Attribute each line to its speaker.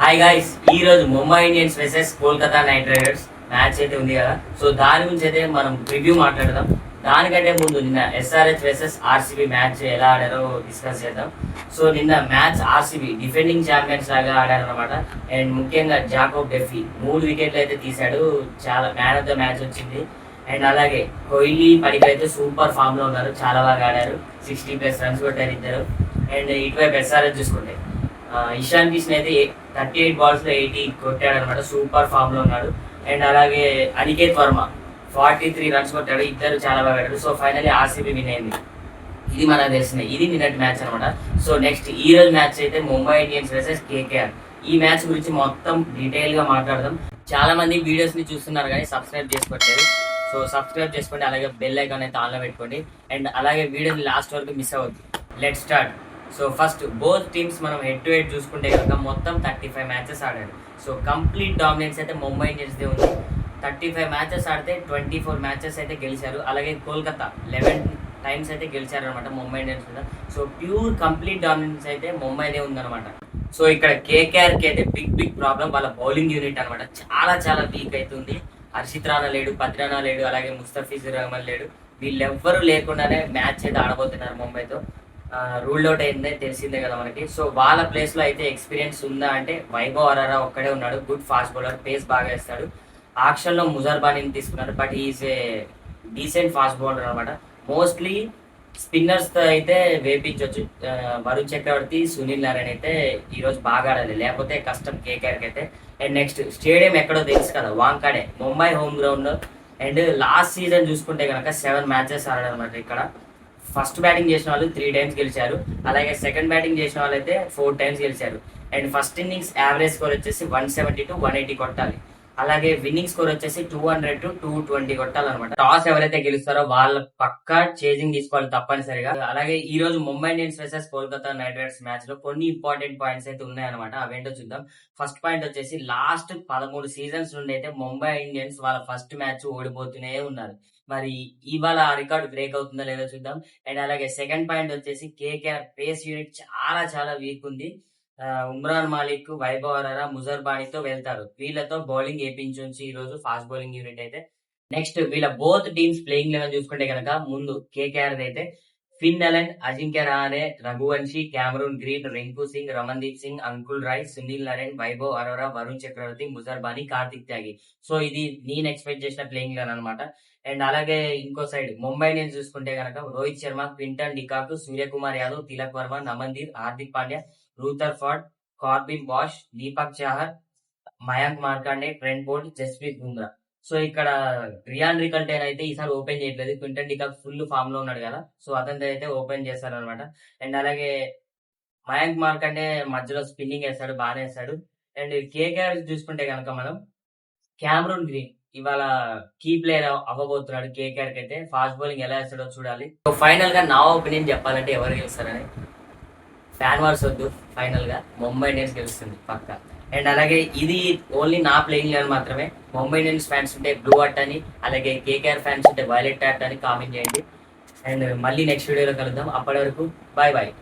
Speaker 1: Hi guys, ఈ రోజు Mumbai Indians versus Kolkata night riders match అయితే ఉంది కదా. సో దాని గురించి అయితే మనం రివ్యూ మాట్లాడదాం. దానికంటే ముందు నిన్న ఎస్ఆర్హెచ్ వర్సెస్ ఆర్సీబీ మ్యాచ్ ఎలా ఆడారో డిస్కస్ చేద్దాం. సో నిన్న మ్యాచ్ ఆర్సీబీ డిఫెండింగ్ ఛాంపియన్స్ లాగా ఆడారనమాట. అండ్ ముఖ్యంగా జాకోబ్ డెఫీ 3 వికెట్లు అయితే తీశాడు. చాలా మ్యాన్ ఆఫ్ ద మ్యాచ్ వచ్చింది. అండ్ అలాగే కోహ్లీ, పడికల్ అయితే సూపర్ ఫామ్ లో ఉన్నారు, చాలా బాగా ఆడారు. 60+ రన్స్ కొట్టారు ఇద్దరు. అండ్ ఇటువైపు ఎస్ఆర్హెచ్ చూసుకుంటే ఇషాన్ కిషన్ అయితే 38 balls లో 80 కొట్టాడు అనమాట, సూపర్ ఫామ్ లో ఉన్నాడు. అండ్ అలాగే అనికేత్ వర్మ 43 రన్స్ కొట్టాడు, ఇద్దరు చాలా బాగా ఆడారు. సో ఫైనల్లీ ఆర్సీబీ విన్ అయింది. ఇది మనకు తెలిసిందే. ఇది నిన్నటి మ్యాచ్ అనమాట. సో నెక్స్ట్ ఈ రోజు మ్యాచ్ అయితే ముంబై ఇండియన్స్ వర్సెస్ కేకేఆర్. ఈ మ్యాచ్ గురించి మొత్తం డీటెయిల్ గా మాట్లాడదాం. చాలా మంది వీడియోస్ ని చూస్తున్నారు కానీ సబ్స్క్రైబ్ చేసుకోవట్లేదు. సో సబ్స్క్రైబ్ చేసుకోండి, అలాగే బెల్ ఐకాన్ అయితే ఆన్లో పెట్టుకోండి. అండ్ అలాగే వీడియోని లాస్ట్ వరకు మిస్ అవ్వద్దు. Let start. So first both teams మనం హెడ్ టు హెడ్ చూసుకుంటే కనుక మొత్తం 35 మ్యాచెస్ ఆడాడు. సో కంప్లీట్ డామినెన్స్ అయితే ముంబై ఇండియన్స్దే ఉంది. 35 మ్యాచెస్ ఆడితే 24 మ్యాచెస్ అయితే గెలిచారు. అలాగే కోల్కతా 11 టైమ్స్ అయితే గెలిచారు అనమాట ముంబై ఇండియన్స్ మీద. సో ప్యూర్ కంప్లీట్ డామినెన్స్ అయితే ముంబైదే ఉందన్నమాట. సో ఇక్కడ కేకేఆర్కి అయితే బిగ్ ప్రాబ్లం వాళ్ళ బౌలింగ్ యూనిట్ అనమాట. చాలా వీక్ అవుతుంది. హర్షిత్ రాణా లేడు, పత్రానా లేడు, అలాగే ముస్తఫిజుర్ రహమాన్ లేడు. వీళ్ళెవ్వరూ లేకుండానే మ్యాచ్ అయితే ఆడబోతున్నారు ముంబైతో. రూల్డ్ అవుట్ అయిందే తెలిసిందే కదా మనకి. సో వాళ్ళ ప్లేస్ లో అయితే ఎక్స్పీరియన్స్ ఉందా అంటే వైభవ్ అరారా ఒక్కడే ఉన్నాడు. గుడ్ ఫాస్ట్ బౌలర్, పేస్ బాగా వేస్తాడు. ఆక్షన్ లో ముజర్బానీని తీసుకున్నారు, but is a decent fast bowler అనమాట. మోస్ట్లీ స్పిన్నర్స్ తో అయితే వేపించవచ్చు. వరుణ్ చక్రవర్తి, సునీల్ నారాయణ అయితే ఈ రోజు బాగా ఆడాలి, లేకపోతే కష్టం కేకేఆర్కి అయితే. అండ్ నెక్స్ట్ స్టేడియం ఎక్కడో తెలుసు కదా, Wankhede, Mumbai home ground. And last season చూసుకుంటే కనుక 7 మ్యాచెస్ ఆడారు అనమాట. ఇక్కడ ఫస్ట్ బ్యాటింగ్ చేసిన వాళ్ళు 3 times గెలిచారు, అలాగే సెకండ్ బ్యాటింగ్ చేసిన వాళ్ళు అయితే 4 times గెలిచారు. And first innings average score వచ్చేసి 170 to 180 కొట్టాలి. అలాగే విన్నింగ్ స్కోర్ వచ్చేసి 200 to 220 కొట్టాలన్నమాట. టాస్ ఎవరైతే గెలుస్తారో వాళ్ళ పక్కా చేజింగ్ తీసుకోవాలి తప్పనిసరిగా. అలాగే ఈ రోజు Mumbai Indians versus Kolkata night riders match లో కొన్ని ఇంపార్టెంట్ పాయింట్స్ అయితే ఉన్నాయన్నమాట. అవేంటో చూద్దాం. ఫస్ట్ పాయింట్ వచ్చేసి లాస్ట్ 13 సీజన్స్ నుండి అయితే ముంబై ఇండియన్స్ వాళ్ళ ఫస్ట్ మ్యాచ్ ఓడిపోతూనే ఉన్నారు. మరి ఇవాళ ఆ రికార్డు బ్రేక్ అవుతుందో లేదో చూద్దాం. అండ్ అలాగే సెకండ్ పాయింట్ వచ్చేసి కేకేఆర్ పేస్ యూనిట్ చాలా వీక్ ఉంది. ఉమ్రాన్ మాలిక్, వైభవ్ అరారా, ముజర్బానీతో వెళ్తారు. వీళ్ళతో బౌలింగ్ వేయించి ఈ రోజు ఫాస్ట్ బౌలింగ్ యూనిట్ అయితే. నెక్స్ట్ వీళ్ళ బోత్ టీమ్స్ ప్లేయింగ్ లెవెన్ చూసుకుంటే కనుక ముందు కేకేఆర్ అయితే Finn Allen, Ajinkya Rahane, Raghuvanshi, Cameron Green, Rinku Singh, Ramandeep Singh, Anukul Roy, Sunil Narine, Vaibhav Arora, Varun Chakravarthy, Muzarabani, Kartik Tyagi. So ఇది నేను ఎక్స్పెక్ట్ చేసిన ప్లేయింగ్ లెవెన్ అనమాట. అండ్ అలాగే ఇంకో సైడ్ ముంబై ఇండియన్స్ చూసుకుంటే కనుక Rohit Sharma, Quinton de Kock, Suryakumar Yadav, Tilak Varma, Naman Dhir, Hardik Pandya, Rutherford, Corbin Bosch, Deepak Chahar, Mayank Markande, Trent Boult, Jasprit Bumrah. So ఇక్కడ రియాన్ రికల్టేన్ అయితే ఈసారి ఓపెన్ చేయట్లేదు. క్వింటన్ డికాక్ ఫుల్ ఫామ్ లో ఉన్నాడు కదా, సో అతనితో అయితే ఓపెన్ చేస్తారనమాట. అండ్ అలాగే మయాంక్ మార్కండే మధ్యలో స్పిన్నింగ్ వేస్తాడు, బాగానే వేస్తాడు. అండ్ కేకేఆర్ చూసుకుంటే కనుక మనం క్యామరూన్ గ్రీన్ ఇవాళ కీ ప్లేయర్ అవ్వబోతున్నాడు కేకేఆర్ కి అయితే. ఫాస్ట్ బౌలింగ్ ఎలా వేస్తాడో చూడాలి. సో ఫైనల్ గా నా ఒపీనియన్ చెప్పాలంటే ఎవరు గెలుస్తారని, ఫ్యాన్ వార్స్ వద్దు, ఫైనల్ గా ముంబై ఇండియన్స్ గెలుస్తుంది పక్కా. అండ్ అలాగే ఇది ఓన్లీ నా ప్లేయింగ్ లెవెన్ మాత్రమే. ముంబై ఇండియన్స్ ఫ్యాన్స్ ఉంటే బ్లూ అట్ అని, అలాగే కేకేఆర్ ఫ్యాన్స్ ఉంటే వైలెట్ అట్ అని కామెంట్ చేయండి. అండ్ మళ్ళీ నెక్స్ట్ వీడియోలో కలుద్దాం. అప్పటి వరకు బాయ్.